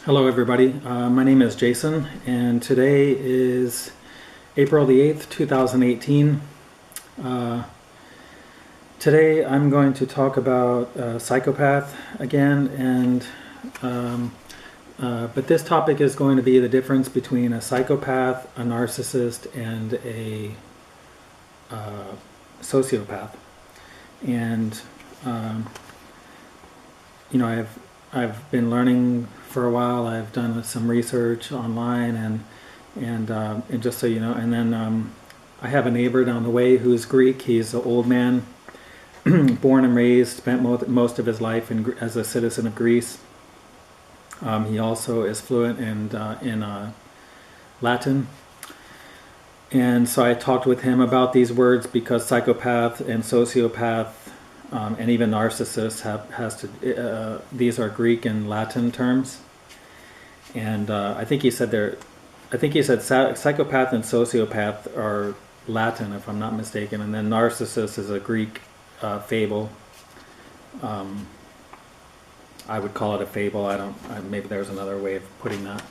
Hello everybody, my name is Jason and today is April the 8th, 2018. Today I'm going to talk about Psychopath again, and but this topic is going to be the difference between a psychopath, a narcissist, and a sociopath. And you know, I've been learning for a while. I've done some research online, and just so you know, and then I have a neighbor down the way who's Greek. He's an old man, born and raised, spent most of his life as a citizen of Greece. He also is fluent in Latin. And so I talked with him about these words because psychopath and sociopath and even narcissist these are Greek and Latin terms. And I think he said psychopath and sociopath are Latin, if I'm not mistaken, and then narcissist is a Greek fable. I would call it a fable. Maybe there's another way of putting that.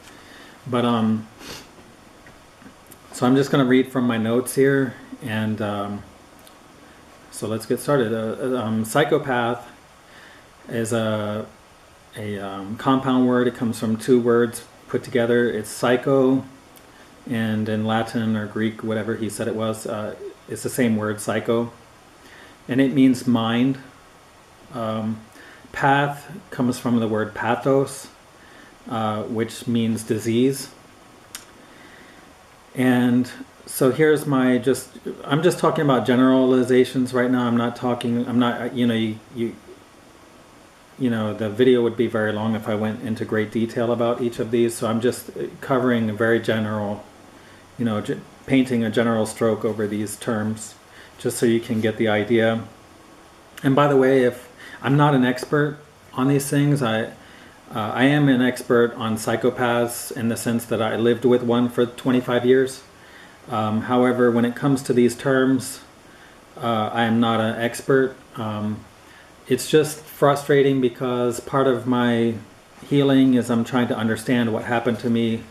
But so I'm just going to read from my notes here, and so let's get started. Psychopath is a compound word. It comes from two words put together. It's psycho, and in Latin or Greek, whatever he said it was, it's the same word, psycho, and it means mind. Path comes from the word pathos, which means disease. And so here's I'm just talking about generalizations right now. You know, the video would be very long if I went into great detail about each of these. So I'm just covering a very general, painting a general stroke over these terms, just so you can get the idea. And by the way, if I'm not an expert on these things, I am an expert on psychopaths in the sense that I lived with one for 25 years. However, when it comes to these terms, I am not an expert. It's just frustrating because part of my healing is I'm trying to understand what happened to me.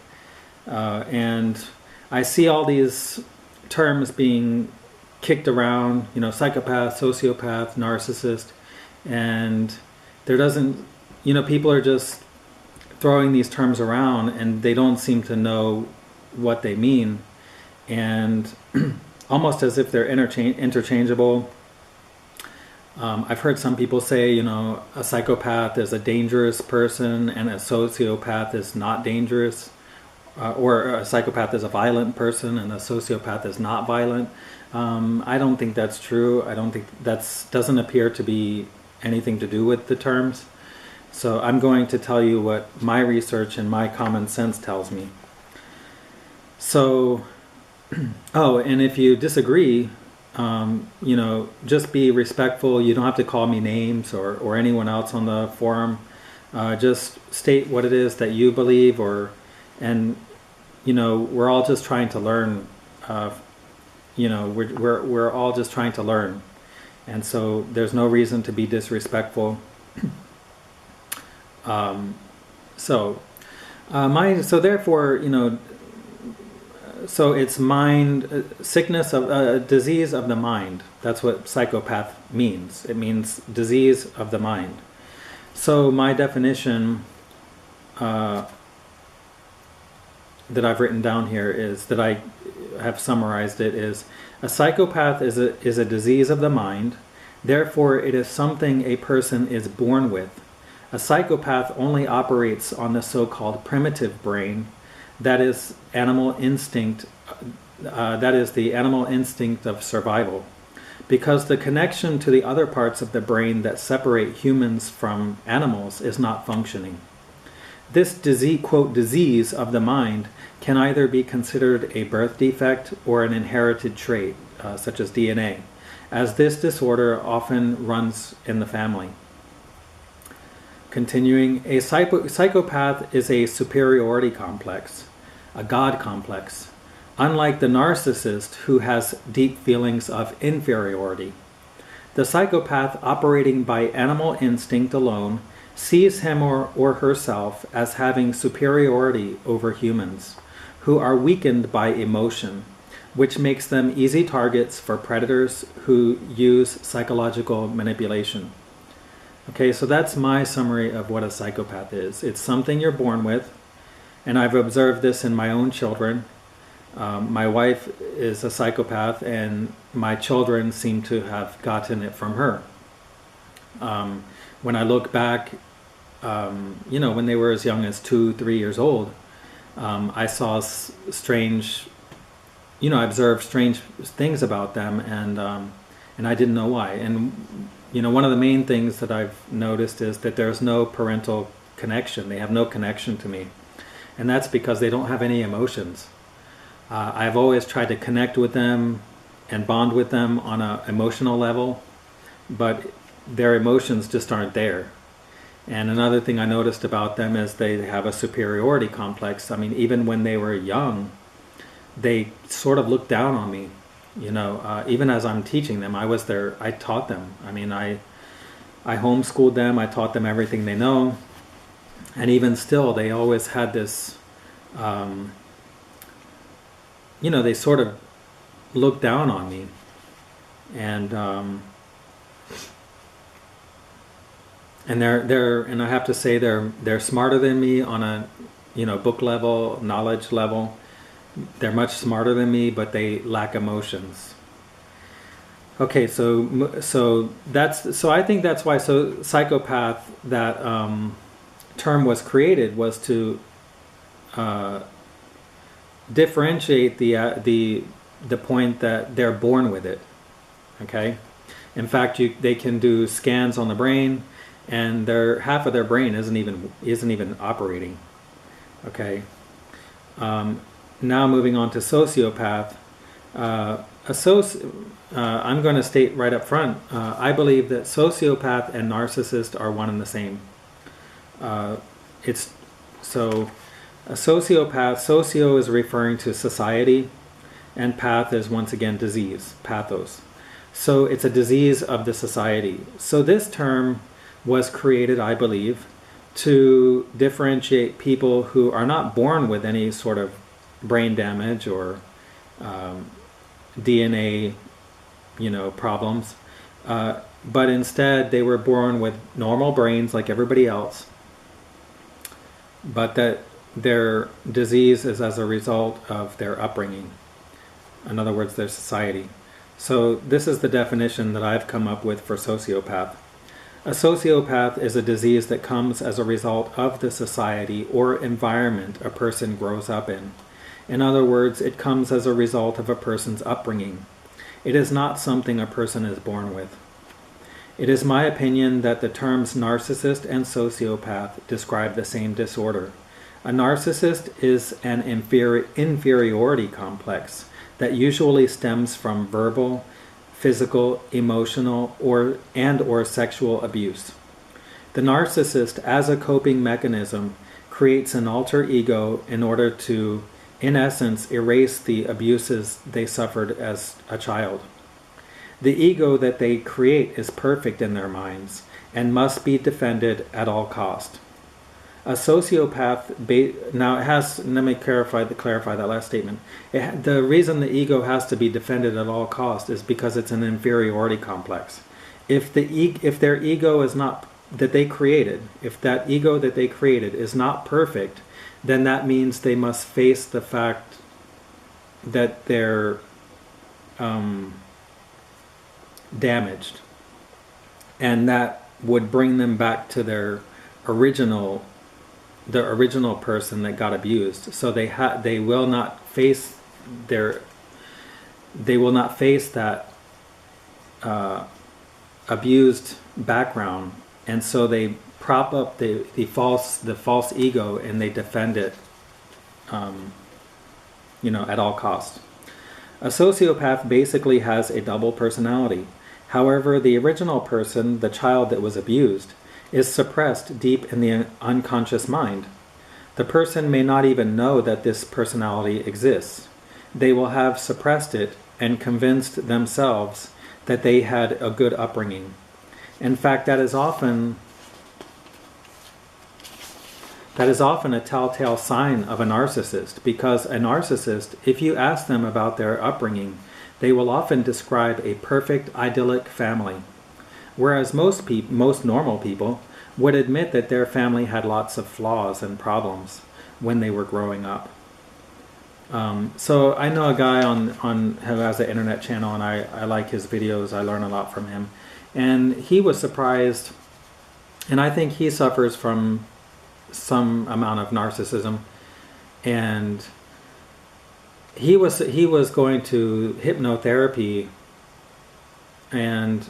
And I see all these terms being kicked around, psychopath, sociopath, narcissist, and there doesn't, people are just throwing these terms around and they don't seem to know what they mean, and almost as if they're interchangeable. I've heard some people say, a psychopath is a dangerous person and a sociopath is not dangerous, or a psychopath is a violent person and a sociopath is not violent. I don't think that's true. I don't think doesn't appear to be anything to do with the terms. So I'm going to tell you what my research and my common sense tells me. So, and if you disagree, just be respectful. You don't have to call me names or anyone else on the forum. Just state what it is that you believe, and we're all just trying to learn. We're all just trying to learn, and so there's no reason to be disrespectful. So it's mind sickness of disease of the mind. That's what psychopath means. It means disease of the mind. So my definition that I've written down here is that I have summarized it is: a psychopath is a disease of the mind. Therefore, it is something a person is born with. A psychopath only operates on the so-called primitive brain. That is animal instinct. That is the animal instinct of survival, because the connection to the other parts of the brain that separate humans from animals is not functioning. This disease, quote, disease of the mind can either be considered a birth defect or an inherited trait, such as DNA, as this disorder often runs in the family. Continuing, a psychopath is a superiority complex, a God complex, unlike the narcissist, who has deep feelings of inferiority. The psychopath, operating by animal instinct alone, sees him or herself as having superiority over humans, who are weakened by emotion, which makes them easy targets for predators who use psychological manipulation. Okay, so that's my summary of what a psychopath is. It's something you're born with, and I've observed this in my own children. My wife is a psychopath, and my children seem to have gotten it from her. When I look back, when they were as young as 2-3 years old, I saw strange, I observed strange things about them, and I didn't know why. And one of the main things that I've noticed is that there's no parental connection. They have no connection to me, and that's because they don't have any emotions. I've always tried to connect with them and bond with them on an emotional level, but their emotions just aren't there. And another thing I noticed about them is they have a superiority complex. I mean, even when they were young, they sort of looked down on me. Even as I'm teaching them, I taught them. I mean, I homeschooled them, I taught them everything they know. And even still, they always had this, they sort of looked down on me. And and I have to say they're smarter than me on a book level, knowledge level. They're much smarter than me, but they lack emotions. Okay, so I think that's why psychopath, that term was created, was to differentiate the point that they're born with it. Okay, in fact, they can do scans on the brain, and half of their brain isn't even operating. Okay. Now moving on to sociopath. I'm going to state right up front, I believe that sociopath and narcissist are one and the same. A sociopath, socio is referring to society, and path is once again disease, pathos. So it's a disease of the society. So this term was created, I believe, to differentiate people who are not born with any sort of brain damage or DNA, problems, but instead they were born with normal brains like everybody else, but that their disease is as a result of their upbringing. In other words, their society. So this is the definition that I've come up with for sociopath. A sociopath is a disease that comes as a result of the society or environment a person grows up in. In other words, it comes as a result of a person's upbringing. It is not something a person is born with. It is my opinion that the terms narcissist and sociopath describe the same disorder. A narcissist is an inferiority complex that usually stems from verbal, physical, emotional, or sexual abuse. The narcissist, as a coping mechanism, creates an alter ego in order to, in essence, erase the abuses they suffered as a child. The ego that they create is perfect in their minds and must be defended at all cost. A sociopath, now it has, let me clarify that last statement. The reason the ego has to be defended at all cost is because it's an inferiority complex. If their ego is not, that they created, if that ego that they created is not perfect, then that means they must face the fact that they're damaged, and that would bring them back to the original person that got abused. So they will not face that abused background, and so they prop up the false ego, and they defend it at all costs. A sociopath basically has a double personality. However, the original person, the child that was abused, is suppressed deep in the unconscious mind. The person may not even know that this personality exists. They will have suppressed it and convinced themselves that they had a good upbringing. In fact, that is often That is often a telltale sign of a narcissist, because a narcissist, if you ask them about their upbringing, they will often describe a perfect, idyllic family, whereas most normal people would admit that their family had lots of flaws and problems when they were growing up. So I know a guy on who has an internet channel, and I like his videos. I learn a lot from him, and he was surprised, and I think he suffers from some amount of narcissism, and he was going to hypnotherapy, and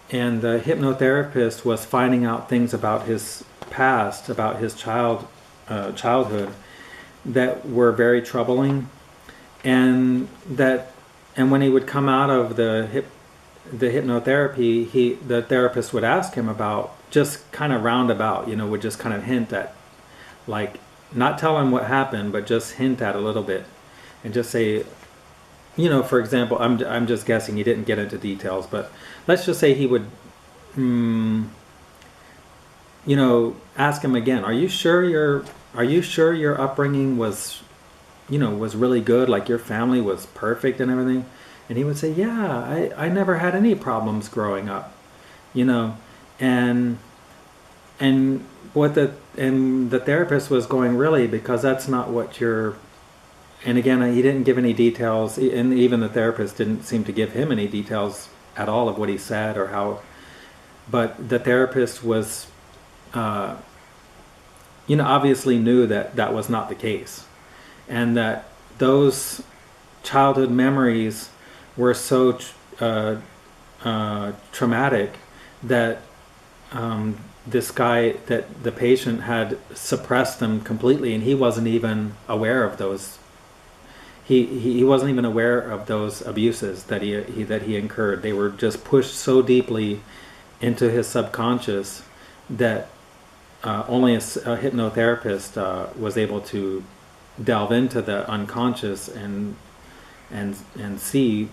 the hypnotherapist was finding out things about his past, about his childhood, that were very troubling, and when he would come out of the hypnotherapy, the therapist would ask him about, just kind of roundabout, would just kind of hint at, like, not tell him what happened, but just hint at a little bit, and just say, for example, I'm just guessing, he didn't get into details, but let's just say he would, ask him again, are you sure your upbringing was really good, like your family was perfect and everything? And he would say, yeah, I never had any problems growing up, and the therapist was going, really, because that's not what you're. And again, he didn't give any details, and even the therapist didn't seem to give him any details at all of what he said or how. But the therapist was, obviously knew that that was not the case, and that those childhood memories were so traumatic that the patient had suppressed them completely, and he wasn't even aware of those. He wasn't even aware of those abuses that he incurred. They were just pushed so deeply into his subconscious that only a hypnotherapist was able to delve into the unconscious and see,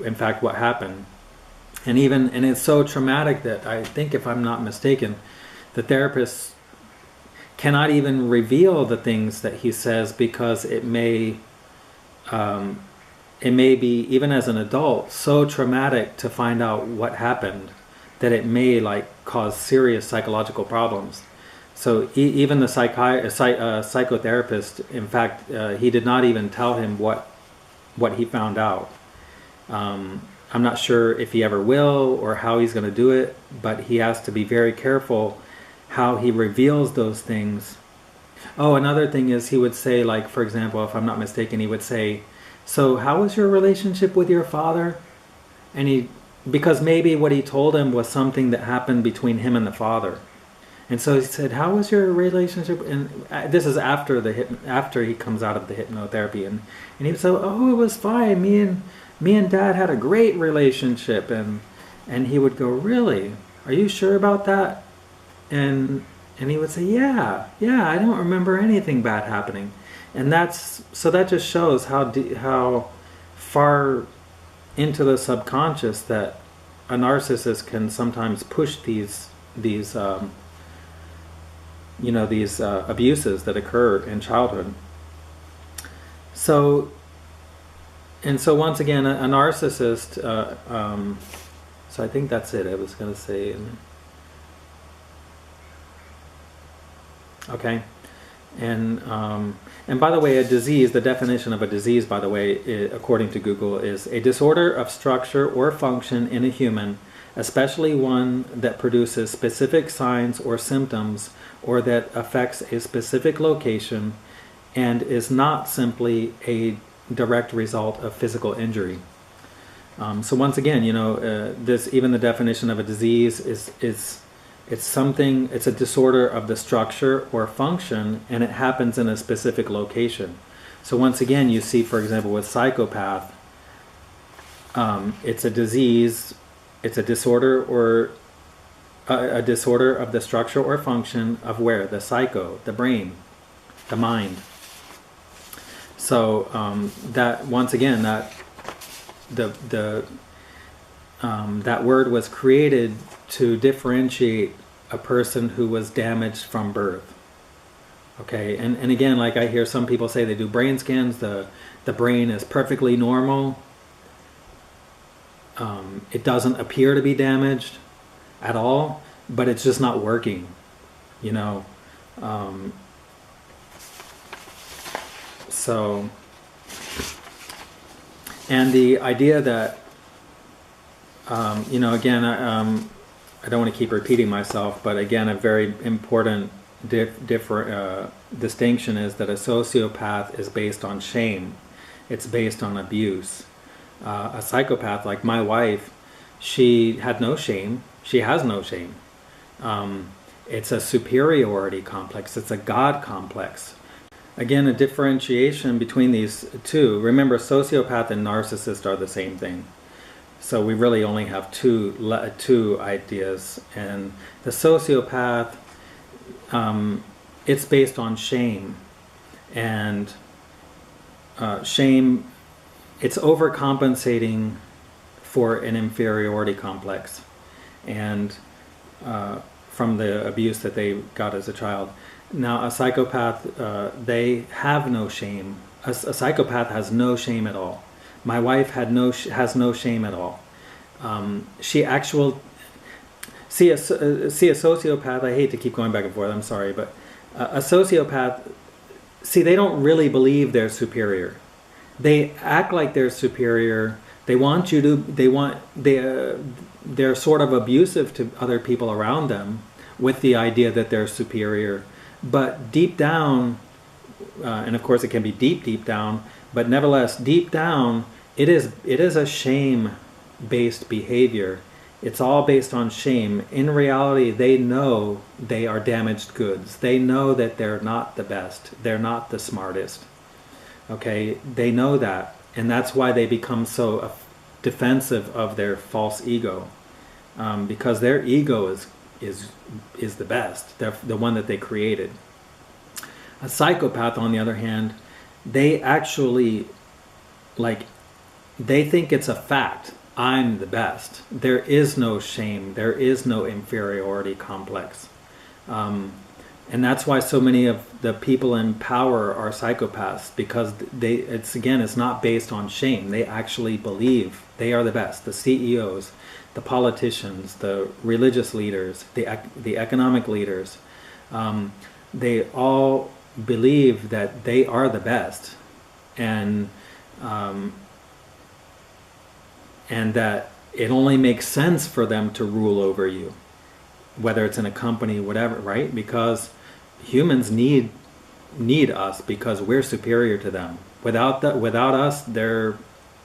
in fact, what happened. And it's so traumatic that I think, if I'm not mistaken, the therapist cannot even reveal the things that he says, because it may be, even as an adult, so traumatic to find out what happened that it may cause serious psychological problems. So even the psychotherapist, in fact, he did not even tell him what he found out. I'm not sure if he ever will or how he's going to do it, but he has to be very careful how he reveals those things. Oh, another thing is, he would say, for example, if I'm not mistaken, he would say, so how was your relationship with your father? And because maybe what he told him was something that happened between him and the father. And so he said, how was your relationship? And this is after he comes out of the hypnotherapy. And he would say, oh, it was fine. Me and Dad had a great relationship. And he would go, really? Are you sure about that? And he would say, yeah, I don't remember anything bad happening. And that just shows how far into the subconscious that a narcissist can sometimes push these abuses that occur in childhood. So once again, a narcissist. So I think that's it. I was going to say. Okay, and by the way, a disease. The definition of a disease, by the way, according to Google, is a disorder of structure or function in a human, especially one that produces specific signs or symptoms, or that affects a specific location, and is not simply a direct result of physical injury. So once again, even the definition of a disease is it's a disorder of the structure or function, and it happens in a specific location. So once again, you see, for example, with psychopath, it's a disease, it's a disorder or a disorder of the structure or function of where? The psycho, the brain, the mind. So that, once again, that that word was created to differentiate a person who was damaged from birth. Okay, and again, like I hear some people say they do brain scans, the brain is perfectly normal. It doesn't appear to be damaged at all, but it's just not working, you know. So, and the idea that, you know, again, I don't want to keep repeating myself, but again, a very important distinction is that a sociopath is based on shame. It's based on abuse. A psychopath, like my wife, she had no shame. She has no shame. It's a superiority complex. It's a God complex. Again, a differentiation between these two. Remember, sociopath and narcissist are the same thing. So we really only have two ideas. And the sociopath, it's based on shame. And shame, it's overcompensating for an inferiority complex. And from the abuse that they got as a child. Now, a psychopath, they have no shame. A psychopath has no shame at all. My wife has no shame at all. See a sociopath. I hate to keep going back and forth. I'm sorry, but a sociopath. See, they don't really believe they're superior. They act like they're superior. They want you to. They're sort of abusive to other people around them with the idea that they're superior. But deep down, and of course it can be deep down, but nevertheless, deep down, it is a shame-based behavior. It's all based on shame. In reality, they know they are damaged goods. They know that they're not the best. They're not the smartest. Okay, they know that, and that's why they become so defensive of their false ego, because their ego is the best. They're the one that they created. A psychopath, on the other hand, they actually, like, they think it's a fact. I'm the best. There is no shame. There is no inferiority complex. And that's why so many of the people in power are psychopaths, because it's not based on shame. They actually believe they are the best. The CEOs, the politicians, the religious leaders, the economic leaders, they all believe that they are the best, and that it only makes sense for them to rule over you, whether it's in a company, whatever, right? Because humans need us because we're superior to them. Without us, they're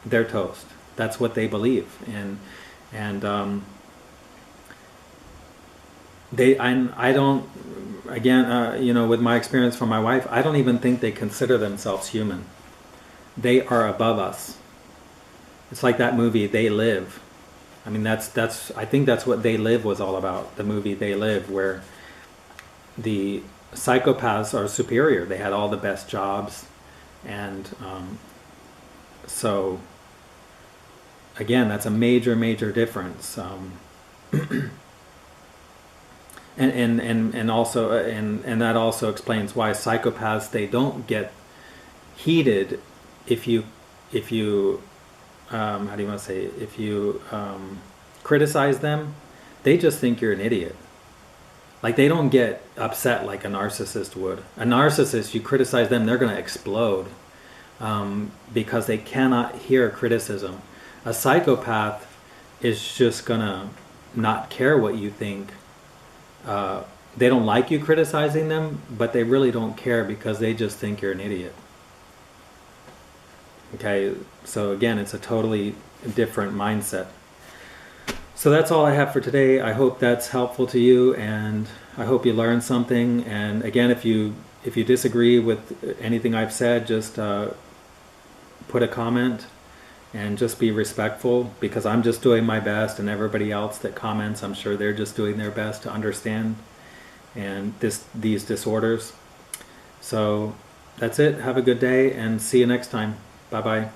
toast. That's what they believe, and I don't, again, you know, with my experience from my wife, I don't even think they consider themselves human. They are above us. It's like that movie, They Live. I mean, I think that's what They Live was all about, the movie They Live, where the psychopaths are superior. They had all the best jobs, and so again, that's a major difference. And also that also explains why psychopaths, they don't get heated if you how do you want to say it? If you criticize them. They just think you're an idiot. Like, they don't get upset like a narcissist would. A narcissist, you criticize them, they're going to explode because they cannot hear criticism. A psychopath is just going to not care what you think. They don't like you criticizing them, but they really don't care because they just think you're an idiot. Okay, so again, it's a totally different mindset. So that's all I have for today. I hope that's helpful to you, and I hope you learned something. And again, if you disagree with anything I've said, just put a comment and just be respectful, because I'm just doing my best, and everybody else that comments, I'm sure they're just doing their best to understand and these disorders. So that's it. Have a good day, and see you next time. Bye-bye.